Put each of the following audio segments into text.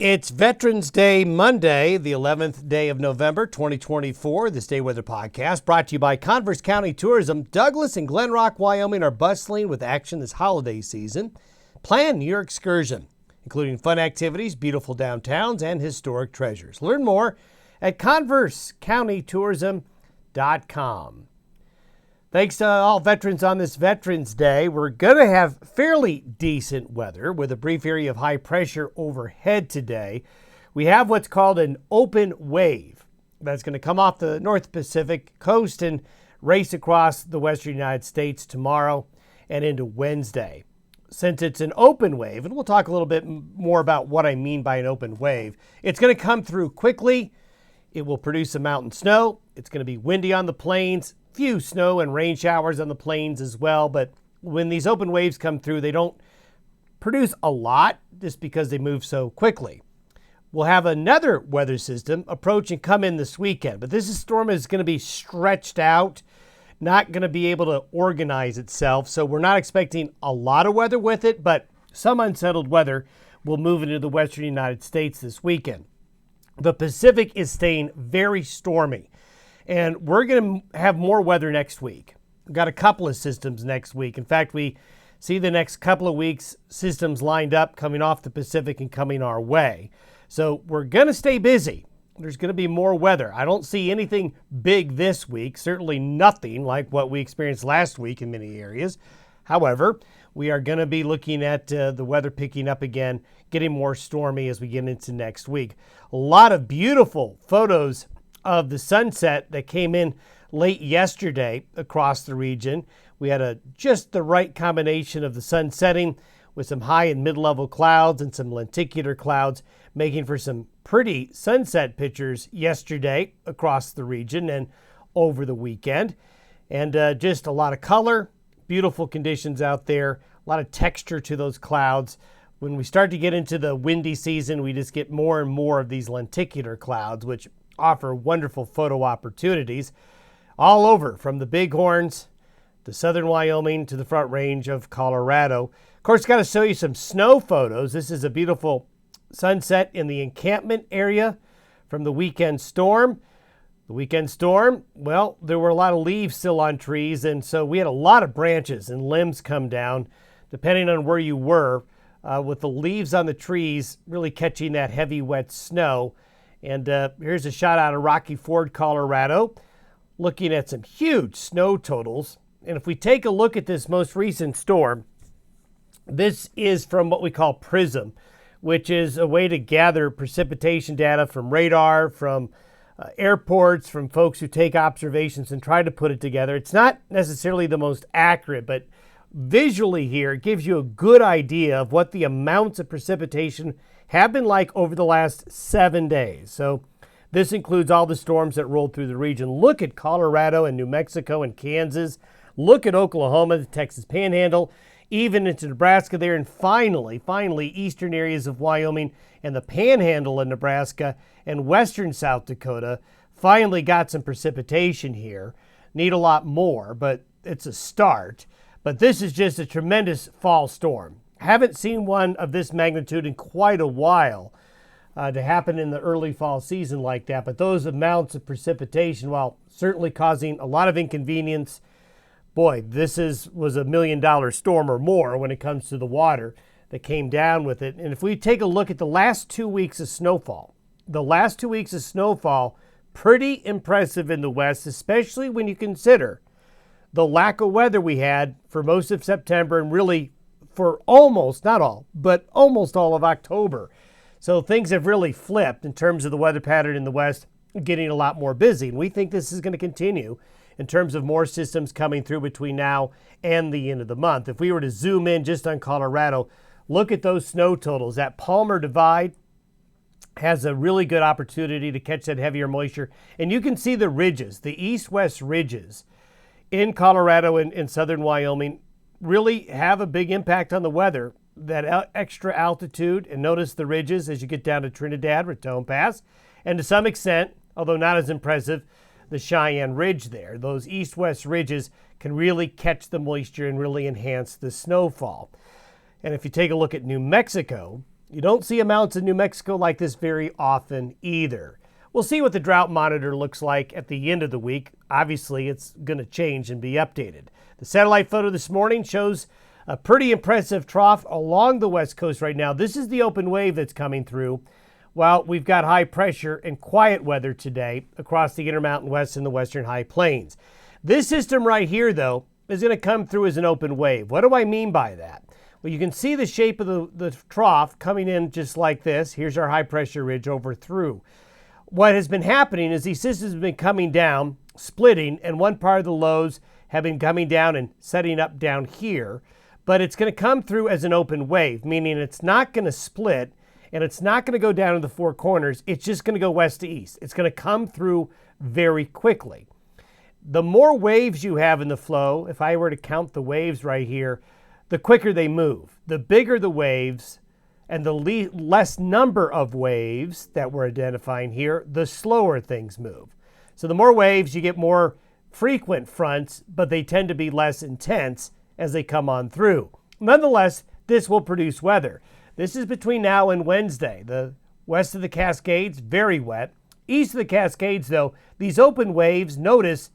It's Veterans Day Monday, the 11th day of November, 2024. This Day Weather Podcast brought to you by Converse County Tourism. Douglas and Glen Rock, Wyoming are bustling with action this holiday season. Plan your excursion, including fun activities, beautiful downtowns, and historic treasures. Learn more at conversecountytourism.com. Thanks to all veterans on this Veterans Day. We're going to have fairly decent weather with a brief area of high pressure overhead today. We have what's called an open wave that's going to come off the North Pacific coast and race across the western United States tomorrow and into Wednesday. Since it's an open wave, and we'll talk a little bit more about what I mean by an open wave, it's going to come through quickly. It will produce some mountain snow. It's going to be windy on the plains. Few snow and rain showers on the plains as well, but when these open waves come through, they don't produce a lot just because they move so quickly. We'll have another weather system approach and come in this weekend, but this storm is going to be stretched out, not going to be able to organize itself, so we're not expecting a lot of weather with it, but some unsettled weather will move into the western United States this weekend. The Pacific is staying very stormy. And we're going to have more weather next week. We've got a couple of systems next week. In fact, we see the next couple of weeks systems lined up coming off the Pacific and coming our way. So we're going to stay busy. There's going to be more weather. I don't see anything big this week, certainly nothing like what we experienced last week in many areas. However, we are going to be looking at the weather picking up again, getting more stormy as we get into next week. A lot of beautiful photos of the sunset that came in late yesterday across the region. We had just the right combination of the sun setting with some high and mid-level clouds and some lenticular clouds, making for some pretty sunset pictures yesterday across the region and over the weekend. And just a lot of color, beautiful conditions out there, a lot of texture to those clouds. When we start to get into the windy season, we just get more and more of these lenticular clouds, which offer wonderful photo opportunities all over, from the Bighorns to southern Wyoming to the Front Range of Colorado. Of course, got to show you some snow photos. This is a beautiful sunset in the encampment area from the weekend storm. The weekend storm, well, there were a lot of leaves still on trees, and so we had a lot of branches and limbs come down, depending on where you were, with the leaves on the trees really catching that heavy, wet snow. And here's a shot out of Rocky Ford, Colorado, looking at some huge snow totals. And if we take a look at this most recent storm, this is from what we call PRISM, which is a way to gather precipitation data from radar, from airports, from folks who take observations and try to put it together. It's not necessarily the most accurate, but visually here, it gives you a good idea of what the amounts of precipitation have been like over the last 7 days. So this includes all the storms that rolled through the region. Look at Colorado and New Mexico and Kansas. Look at Oklahoma, the Texas Panhandle, even into Nebraska there. And finally, eastern areas of Wyoming and the Panhandle in Nebraska and western South Dakota finally got some precipitation here. Need a lot more, but it's a start. But this is just a tremendous fall storm. Haven't seen one of this magnitude in quite a while to happen in the early fall season like that. But those amounts of precipitation, while certainly causing a lot of inconvenience, boy, this was $1 million storm or more when it comes to the water that came down with it. And if we take a look at the last 2 weeks of snowfall, pretty impressive in the West, especially when you consider the lack of weather we had for most of September and really for almost, not all, but almost all of October. So things have really flipped in terms of the weather pattern in the West getting a lot more busy. And we think this is going to continue in terms of more systems coming through between now and the end of the month. If we were to zoom in just on Colorado, look at those snow totals. That Palmer Divide has a really good opportunity to catch that heavier moisture. And you can see the ridges, the east-west ridges in Colorado and southern Wyoming really have a big impact on the weather. That extra altitude, and notice the ridges as you get down to Trinidad, Raton Pass, and to some extent, although not as impressive, the Cheyenne Ridge there. Those east-west ridges can really catch the moisture and really enhance the snowfall. And if you take a look at New Mexico, You don't see amounts in New Mexico like this very often either. We'll see what the drought monitor looks like at the end of the week. Obviously, it's going to change and be updated. The satellite photo this morning shows a pretty impressive trough along the west coast right now. This is the open wave that's coming through. While we've got high pressure and quiet weather today across the Intermountain West and the Western High Plains. This system right here, though, is going to come through as an open wave. What do I mean by that? Well, you can see the shape of the trough coming in just like this. Here's our high pressure ridge over through. What has been happening is these systems have been coming down, splitting, and one part of the lows have been coming down and setting up down here. But it's going to come through as an open wave, meaning it's not going to split and it's not going to go down to the four corners. It's just going to go west to east. It's going to come through very quickly. The more waves you have in the flow, if I were to count the waves right here, the quicker they move. The bigger the waves and the less number of waves that we're identifying here, the slower things move. So the more waves, you get more frequent fronts, but they tend to be less intense as they come on through. Nonetheless, this will produce weather. This is between now and Wednesday. The west of the Cascades, very wet. East of the Cascades, though, these open waves, notice,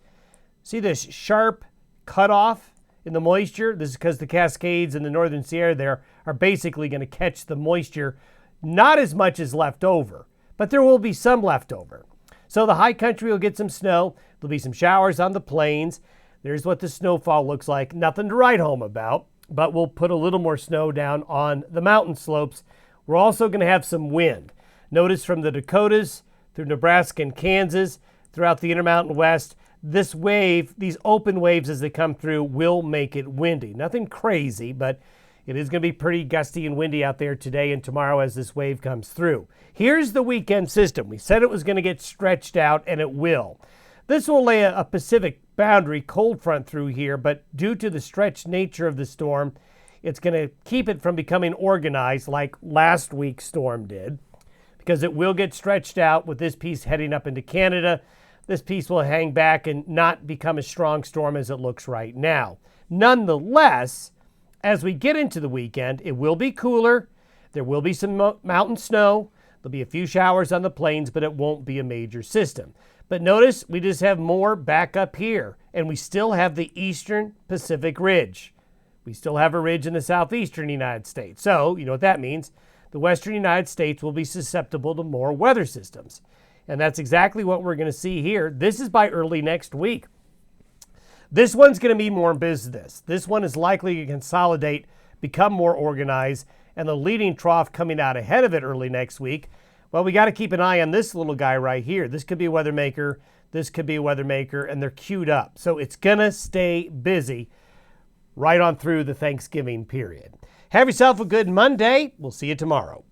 see this sharp cutoff in the moisture? This is because the Cascades and the northern Sierra there are basically going to catch the moisture. Not as much as left over, but there will be some left over. So the high country will get some snow. There'll be some showers on the plains. There's what the snowfall looks like. Nothing to write home about, but we'll put a little more snow down on the mountain slopes. We're also going to have some wind. Notice from the Dakotas through Nebraska and Kansas, throughout the Intermountain West, this wave, these open waves as they come through, will make it windy. Nothing crazy, but it is going to be pretty gusty and windy out there today and tomorrow as this wave comes through. Here's the weekend system. We said it was going to get stretched out, and it will. This will lay a Pacific boundary cold front through here, but due to the stretched nature of the storm, it's going to keep it from becoming organized like last week's storm did, because it will get stretched out with this piece heading up into Canada. This piece will hang back and not become a strong storm as it looks right now. Nonetheless, as we get into the weekend, it will be cooler. There will be some mountain snow. There'll be a few showers on the plains, but it won't be a major system. But notice we just have more back up here, and we still have the eastern Pacific Ridge. We still have a ridge in the southeastern United States. So, you know what that means. The western United States will be susceptible to more weather systems. And that's exactly what we're going to see here. This is by early next week. This one's going to be more business. This one is likely to consolidate, become more organized, and the leading trough coming out ahead of it early next week. Well, we got to keep an eye on this little guy right here. This could be a weather maker. This could be a weather maker, and they're queued up. So it's going to stay busy right on through the Thanksgiving period. Have yourself a good Monday. We'll see you tomorrow.